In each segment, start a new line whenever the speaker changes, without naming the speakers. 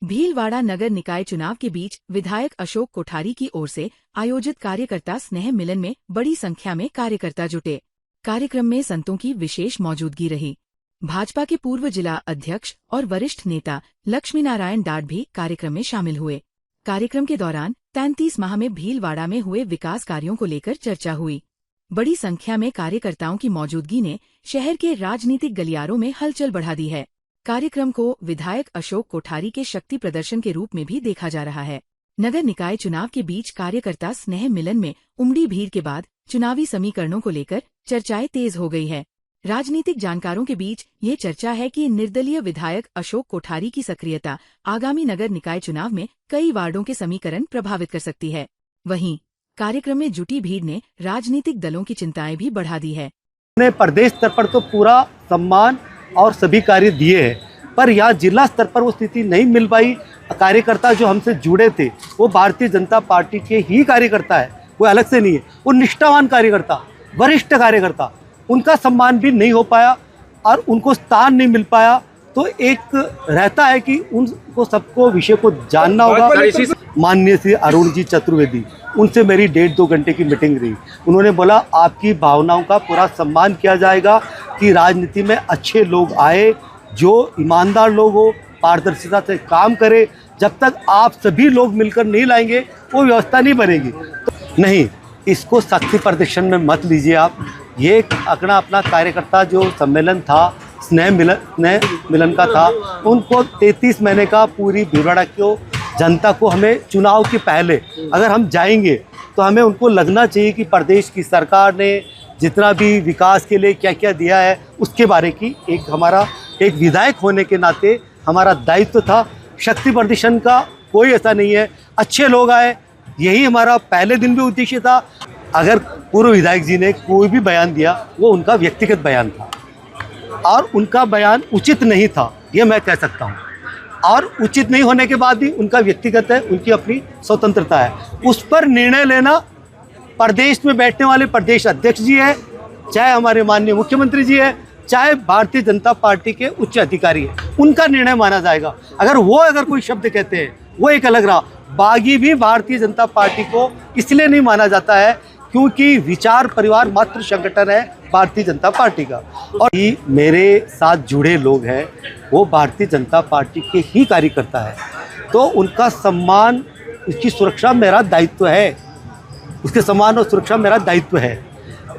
भीलवाड़ा नगर निकाय चुनाव के बीच विधायक अशोक कोठारी की ओर से आयोजित कार्यकर्ता स्नेह मिलन में बड़ी संख्या में कार्यकर्ता जुटे। कार्यक्रम में संतों की विशेष मौजूदगी रही। भाजपा के पूर्व जिला अध्यक्ष और वरिष्ठ नेता लक्ष्मी नारायण डाट भी कार्यक्रम में शामिल हुए। कार्यक्रम के दौरान 33 माह में भीलवाड़ा में हुए विकास कार्यों को लेकर चर्चा हुई। बड़ी संख्या में कार्यकर्ताओं की मौजूदगी ने शहर के राजनीतिक गलियारों में हलचल बढ़ा दी है। कार्यक्रम को विधायक अशोक कोठारी के शक्ति प्रदर्शन के रूप में भी देखा जा रहा है। नगर निकाय चुनाव के बीच कार्यकर्ता स्नेह मिलन में उमड़ी भीड़ के बाद चुनावी समीकरणों को लेकर चर्चाएं तेज हो गई है। राजनीतिक जानकारों के बीच ये चर्चा है कि निर्दलीय विधायक अशोक कोठारी की सक्रियता आगामी नगर निकाय चुनाव में कई वार्डों के समीकरण प्रभावित कर सकती है। वहीं कार्यक्रम में जुटी भीड़ ने राजनीतिक दलों की चिंताएं भी बढ़ा दी है।
प्रदेश स्तर पर तो पूरा सम्मान और सभी कार्य दिए हैं, पर यहाँ जिला स्तर पर वो स्थिति नहीं मिल पाई। कार्यकर्ता जो हमसे जुड़े थे वो भारतीय जनता पार्टी के ही कार्यकर्ता है, कोई अलग से नहीं है। वो निष्ठावान कार्यकर्ता, वरिष्ठ कार्यकर्ता, उनका सम्मान भी नहीं हो पाया और उनको स्थान नहीं मिल पाया। तो एक रहता है कि उनको सबको विषय को जानना होगा। माननीय श्री अरुण जी चतुर्वेदी, उनसे मेरी 1.5-2 घंटे की मीटिंग रही। उन्होंने बोला आपकी भावनाओं का पूरा सम्मान किया जाएगा कि राजनीति में अच्छे लोग आए, जो ईमानदार लोग हो, पारदर्शिता से काम करे। जब तक आप सभी लोग मिलकर नहीं लाएंगे वो व्यवस्था नहीं बनेगी। तो नहीं, इसको शक्ति प्रदर्शन में मत लीजिए आप। ये अपना कार्यकर्ता जो सम्मेलन था, स्नेह मिलन का था, उनको 33 महीने का पूरी भीलवाड़ा को जनता को हमें चुनाव के पहले अगर हम जाएंगे तो हमें उनको लगना चाहिए कि प्रदेश की सरकार ने जितना भी विकास के लिए क्या क्या दिया है उसके बारे की हमारा एक विधायक होने के नाते हमारा दायित्व था। शक्ति प्रदर्शन का कोई ऐसा नहीं है, अच्छे लोग आए, यही हमारा पहले दिन भी उद्देश्य था। अगर पूर्व विधायक जी ने कोई भी बयान दिया वो उनका व्यक्तिगत बयान था और उनका बयान उचित नहीं था, ये मैं कह सकता हूँ। और उचित नहीं होने के बाद भी उनका व्यक्तिगत है, उनकी अपनी स्वतंत्रता है। उस पर निर्णय लेना प्रदेश में बैठने वाले प्रदेश अध्यक्ष जी है, चाहे हमारे माननीय मुख्यमंत्री जी है, चाहे भारतीय जनता पार्टी के उच्च अधिकारी है, उनका निर्णय माना जाएगा। अगर कोई शब्द कहते हैं वो एक अलग रहा। बागी भी भारतीय जनता पार्टी को इसलिए नहीं माना जाता है क्योंकि विचार परिवार मात्र संगठन है भारतीय जनता पार्टी का। और ये मेरे साथ जुड़े लोग हैं वो भारतीय जनता पार्टी के ही कार्यकर्ता है, तो उनका सम्मान, उसकी सुरक्षा मेरा दायित्व है, उसके सम्मान और सुरक्षा मेरा दायित्व है।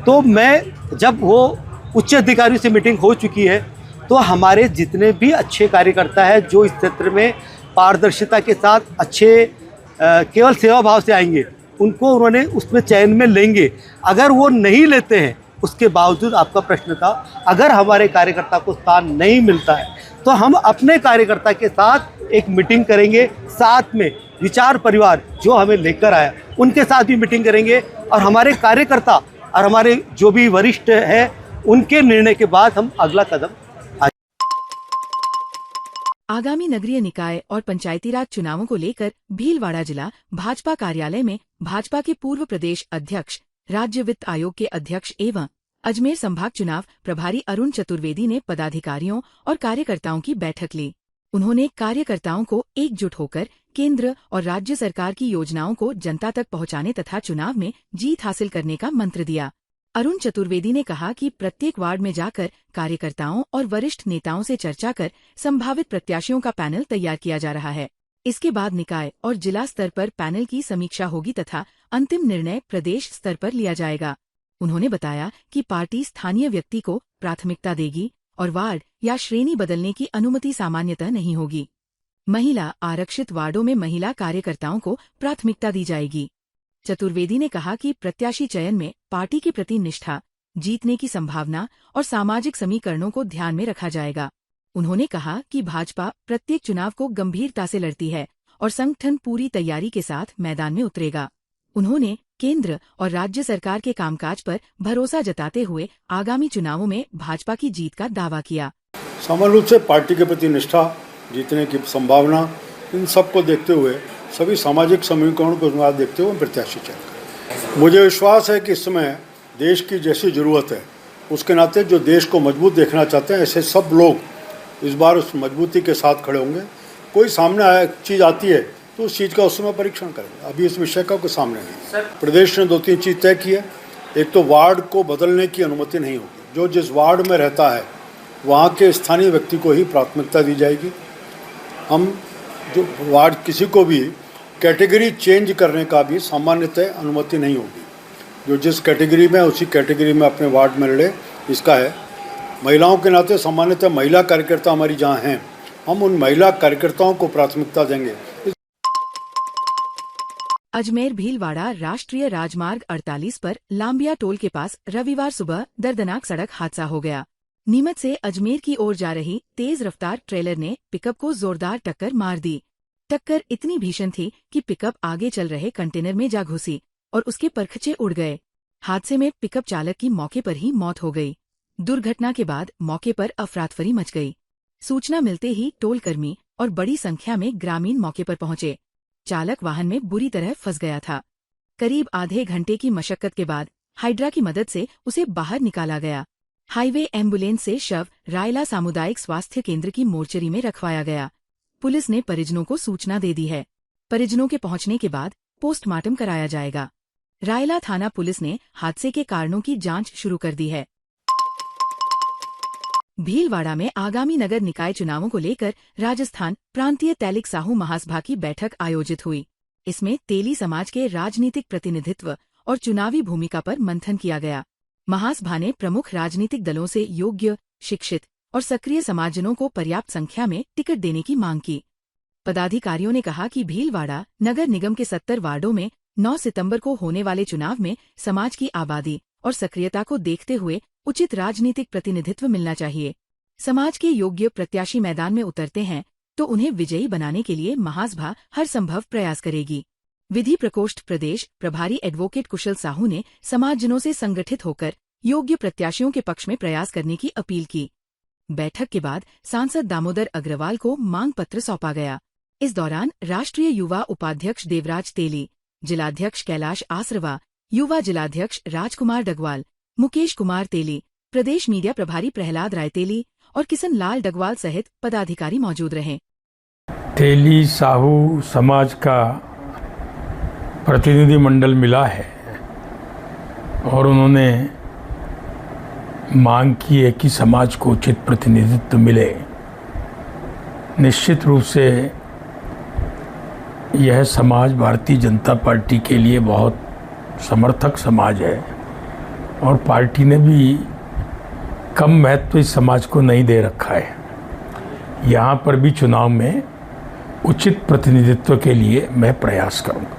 तो मैं जब वो उच्च अधिकारियों से मीटिंग हो चुकी है तो हमारे जितने भी अच्छे कार्यकर्ता हैं जो इस क्षेत्र में पारदर्शिता के साथ अच्छे केवल सेवा भाव से आएंगे, उनको उन्होंने उसमें चयन में लेंगे। अगर वो नहीं लेते हैं, उसके बावजूद आपका प्रश्न था, अगर हमारे कार्यकर्ता को स्थान नहीं मिलता है तो हम अपने कार्यकर्ता के साथ एक मीटिंग करेंगे, साथ में विचार परिवार जो हमें लेकर आया उनके साथ भी मीटिंग करेंगे और हमारे कार्यकर्ता और हमारे जो भी वरिष्ठ हैं उनके निर्णय के बाद हम अगला कदम।
आगामी नगरीय निकाय और पंचायती राज चुनावों को लेकर भीलवाड़ा जिला भाजपा कार्यालय में भाजपा के पूर्व प्रदेश अध्यक्ष, राज्य वित्त आयोग के अध्यक्ष एवं अजमेर संभाग चुनाव प्रभारी अरुण चतुर्वेदी ने पदाधिकारियों और कार्यकर्ताओं की बैठक ली। उन्होंने कार्यकर्ताओं को एकजुट होकर केंद्र और राज्य सरकार की योजनाओं को जनता तक पहुंचाने तथा चुनाव में जीत हासिल करने का मंत्र दिया। अरुण चतुर्वेदी ने कहा कि प्रत्येक वार्ड में जाकर कार्यकर्ताओं और वरिष्ठ नेताओं से चर्चा कर संभावित प्रत्याशियों का पैनल तैयार किया जा रहा है। इसके बाद निकाय और जिला स्तर पर पैनल की समीक्षा होगी तथा अंतिम निर्णय प्रदेश स्तर पर लिया जाएगा। उन्होंने बताया कि पार्टी स्थानीय व्यक्ति को प्राथमिकता देगी और वार्ड या श्रेणी बदलने की अनुमति सामान्यतः नहीं होगी। महिला आरक्षित वार्डों में महिला कार्यकर्ताओं को प्राथमिकता दी जाएगी। चतुर्वेदी ने कहा कि प्रत्याशी चयन में पार्टी के प्रति निष्ठा, जीतने की संभावना और सामाजिक समीकरणों को ध्यान में रखा जाएगा। उन्होंने कहा कि भाजपा प्रत्येक चुनाव को गंभीरता से लड़ती है और संगठन पूरी तैयारी के साथ मैदान में उतरेगा। उन्होंने केंद्र और राज्य सरकार के कामकाज पर भरोसा जताते हुए आगामी चुनावों में भाजपा की जीत का दावा किया।
सामान्य रूप से पार्टी के प्रति निष्ठा, जीतने की संभावना, इन सब को देखते हुए, सभी सामाजिक समीकरणों को देखते हुए प्रत्याशी चयन करें। मुझे विश्वास है कि इस समय देश की जैसी ज़रूरत है उसके नाते जो देश को मजबूत देखना चाहते हैं ऐसे सब लोग इस बार उस मजबूती के साथ खड़े होंगे। कोई सामने आया चीज़ आती है तो उस चीज़ का उस समय परीक्षण करेंगे। अभी इस विषय का कोई सामने नहीं। प्रदेश ने 2-3 चीज़ तय की है। एक तो वार्ड को बदलने की अनुमति नहीं होगी। जो जिस वार्ड में रहता है वहाँ के स्थानीय व्यक्ति को ही प्राथमिकता दी जाएगी। हम जो वार्ड किसी को भी कैटेगरी चेंज करने का भी सामान्यतः अनुमति नहीं होगी। जो जिस कैटेगरी में उसी कैटेगरी में अपने वार्ड में लड़े, इसका है। महिलाओं के नाते सामान्यतः महिला कार्यकर्ता हमारी जहाँ हैं, हम उन महिला कार्यकर्ताओं को प्राथमिकता देंगे।
अजमेर भीलवाड़ा राष्ट्रीय राजमार्ग 48 पर लांबिया टोल के पास रविवार सुबह दर्दनाक सड़क हादसा हो गया। नीमच से अजमेर की ओर जा रही तेज रफ्तार ट्रेलर ने पिकअप को जोरदार टक्कर मार दी। टक्कर इतनी भीषण थी कि पिकअप आगे चल रहे कंटेनर में जा घुसी और उसके परखचे उड़ गए। हादसे में पिकअप चालक की मौके पर ही मौत हो गई। दुर्घटना के बाद मौके पर अफरातफरी मच गई। सूचना मिलते ही टोल कर्मी और बड़ी संख्या में ग्रामीण मौके पर पहुंचे। चालक वाहन में बुरी तरह फंस गया था। करीब आधे घंटे की मशक्कत के बाद हाइड्रा की मदद से उसे बाहर निकाला गया। हाईवे एम्बुलेंस से शव रायला सामुदायिक स्वास्थ्य केंद्र की मोर्चरी में रखवाया गया। पुलिस ने परिजनों को सूचना दे दी है। परिजनों के पहुंचने के बाद पोस्टमार्टम कराया जाएगा। रायला थाना पुलिस ने हादसे के कारणों की जांच शुरू कर दी है। भीलवाड़ा में आगामी नगर निकाय चुनावों को लेकर राजस्थान प्रांतीय तैलिक साहू महासभा की बैठक आयोजित हुई। इसमें तेली समाज के राजनीतिक प्रतिनिधित्व और चुनावी भूमिका पर मंथन किया गया। महासभा ने प्रमुख राजनीतिक दलों से योग्य, शिक्षित और सक्रिय समाजजनों को पर्याप्त संख्या में टिकट देने की मांग की। पदाधिकारियों ने कहा कि भीलवाड़ा नगर निगम के 70 वार्डों में 9 सितंबर को होने वाले चुनाव में समाज की आबादी और सक्रियता को देखते हुए उचित राजनीतिक प्रतिनिधित्व मिलना चाहिए। समाज के योग्य प्रत्याशी मैदान में उतरते हैं तो उन्हें विजयी बनाने के लिए महासभा हर संभव प्रयास करेगी। विधि प्रकोष्ठ प्रदेश प्रभारी एडवोकेट कुशल साहू ने समाजजनों से संगठित होकर योग्य प्रत्याशियों के पक्ष में प्रयास करने की अपील की। बैठक के बाद सांसद दामोदर अग्रवाल को मांग पत्र सौंपा गया। इस दौरान राष्ट्रीय युवा उपाध्यक्ष देवराज तेली, जिलाध्यक्ष कैलाश आसरवा, युवा जिलाध्यक्ष राजकुमार डगवाल, मुकेश कुमार तेली, प्रदेश मीडिया प्रभारी प्रहलाद राय तेली और किशन लाल डगवाल सहित पदाधिकारी मौजूद रहे।
तेली साहू समाज का प्रतिनिधि मंडल मिला है और उन्होंने मांग की है कि समाज को उचित प्रतिनिधित्व मिले। निश्चित रूप से यह समाज भारतीय जनता पार्टी के लिए बहुत समर्थक समाज है और पार्टी ने भी कम महत्व इस समाज को नहीं दे रखा है। यहाँ पर भी चुनाव में उचित प्रतिनिधित्व के लिए मैं प्रयास करूँगा।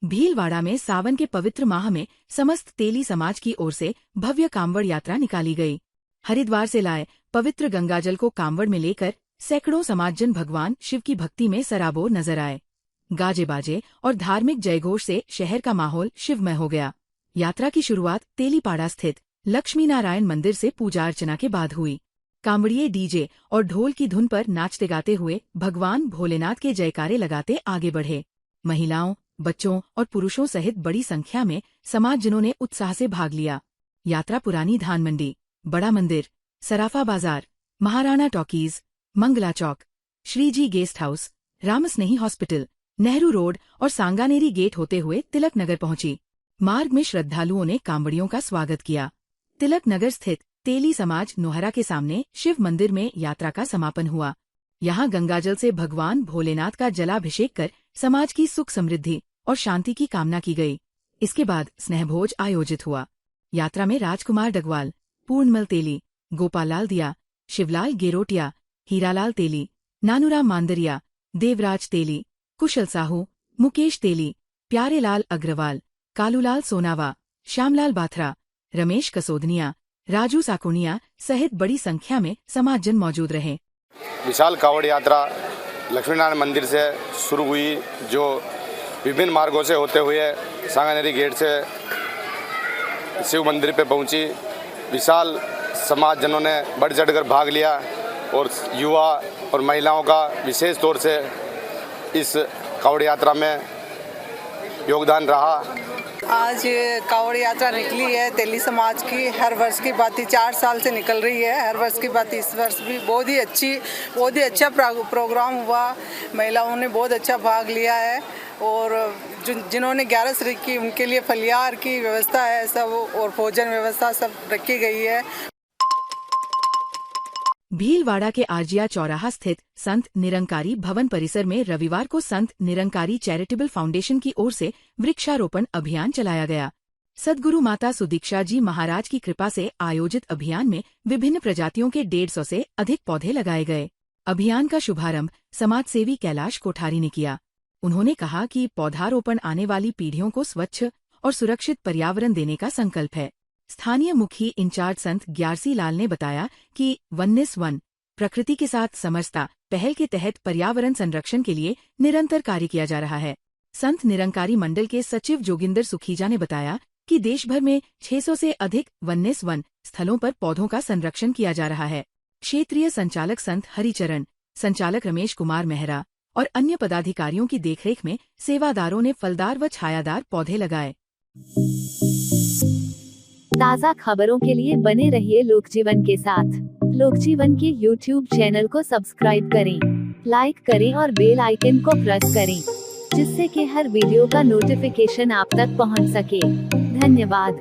भीलवाड़ा में सावन के पवित्र माह में समस्त तेली समाज की ओर से भव्य कांवड़ यात्रा निकाली गई। हरिद्वार से लाए पवित्र गंगाजल को कांवड़ में लेकर सैकड़ों समाजजन भगवान शिव की भक्ति में सराबोर नजर आए। गाजे बाजे और धार्मिक जयघोष से शहर का माहौल शिवमय हो गया। यात्रा की शुरुआत तेलीपाड़ा स्थित लक्ष्मी नारायण मंदिर से पूजा अर्चना के बाद हुई। कांवड़िए डीजे और ढोल की धुन पर नाचते गाते हुए भगवान भोलेनाथ के जयकारे लगाते आगे बढ़े। महिलाओं, बच्चों और पुरुषों सहित बड़ी संख्या में समाजजनों ने उत्साह से भाग लिया। यात्रा पुरानी धान मंडी, बड़ा Mandir, Sarafa Bazaar, Maharana talkies, Mangla Chowk, Shriji guest house, Ramsnehi hospital, Nehru road और सांगानेरी गेट होते हुए तिलक नगर पहुंची। मार्ग में श्रद्धालुओं ने कांवड़ियों का स्वागत किया। तिलक नगर स्थित तेली समाज नोहरा के सामने शिव मंदिर में यात्रा का समापन हुआ। यहाँ गंगाजल से भगवान भोलेनाथ का जलाभिषेक कर समाज की सुख समृद्धि और शांति की कामना की गई। इसके बाद स्नेहभोज आयोजित हुआ। यात्रा में राजकुमार डगवाल, पूर्णमल तेली, गोपाल लाल दिया, शिवलाल गेरोटिया, हीरालाल तेली, नानूराम मांदरिया, देवराज तेली, कुशल साहू, मुकेश तेली, प्यारेलाल अग्रवाल, कालूलाल सोनावा, श्यामलाल बाथरा, रमेश कसोदनिया, राजू साकुनिया सहित बड़ी संख्या में समाजजन मौजूद रहे।
विशाल कावड़ यात्रा लक्ष्मीनारायण मंदिर से शुरू हुई, जो विभिन्न मार्गों से होते हुए सांगानेरी गेट से शिव मंदिर पे पहुंची। विशाल समाजजनों ने बढ़ चढ़कर भाग लिया और युवा और महिलाओं का विशेष तौर से इस कावड़ यात्रा में योगदान रहा।
आज कावड़ यात्रा निकली है तेली समाज की। हर वर्ष की बात 4 साल से निकल रही है। हर वर्ष की बात इस वर्ष भी बहुत ही अच्छा प्रोग्राम हुआ। महिलाओं ने बहुत अच्छा भाग लिया है और जिन्होंने 11 शरीक की उनके लिए फलियार की व्यवस्था है सब, और भोजन व्यवस्था सब रखी गई है।
भीलवाड़ा के आरजिया चौराहा स्थित संत निरंकारी भवन परिसर में रविवार को संत निरंकारी चैरिटेबल फाउंडेशन की ओर से वृक्षारोपण अभियान चलाया गया। सद्गुरु माता सुदीक्षा जी महाराज की कृपा से आयोजित अभियान में विभिन्न प्रजातियों के 150 से अधिक पौधे लगाए गए। अभियान का शुभारंभ समाजसेवी कैलाश कोठारी ने किया। उन्होंने कहा कि पौधारोपण आने वाली पीढ़ियों को स्वच्छ और सुरक्षित पर्यावरण देने का संकल्प है। स्थानीय मुखी इंचार्ज संत ग्यारसी लाल ने बताया कि वन्निस वन प्रकृति के साथ समरसता पहल के तहत पर्यावरण संरक्षण के लिए निरंतर कार्य किया जा रहा है। संत निरंकारी मंडल के सचिव जोगिंदर सुखीजा ने बताया कि देश भर में 600 से अधिक वन्निस वन स्थलों पर पौधों का संरक्षण किया जा रहा है। क्षेत्रीय संचालक संत हरिचरण, संचालक रमेश कुमार मेहरा और अन्य पदाधिकारियों की देखरेख में सेवादारों ने फलदार व छायादार पौधे लगाए।
ताज़ा खबरों के लिए बने रहिए लोकजीवन के साथ। लोकजीवन के YouTube चैनल को सब्सक्राइब करें, लाइक करें और बेल आइकन को प्रेस करें, जिससे कि हर वीडियो का नोटिफिकेशन आप तक पहुंच सके। धन्यवाद।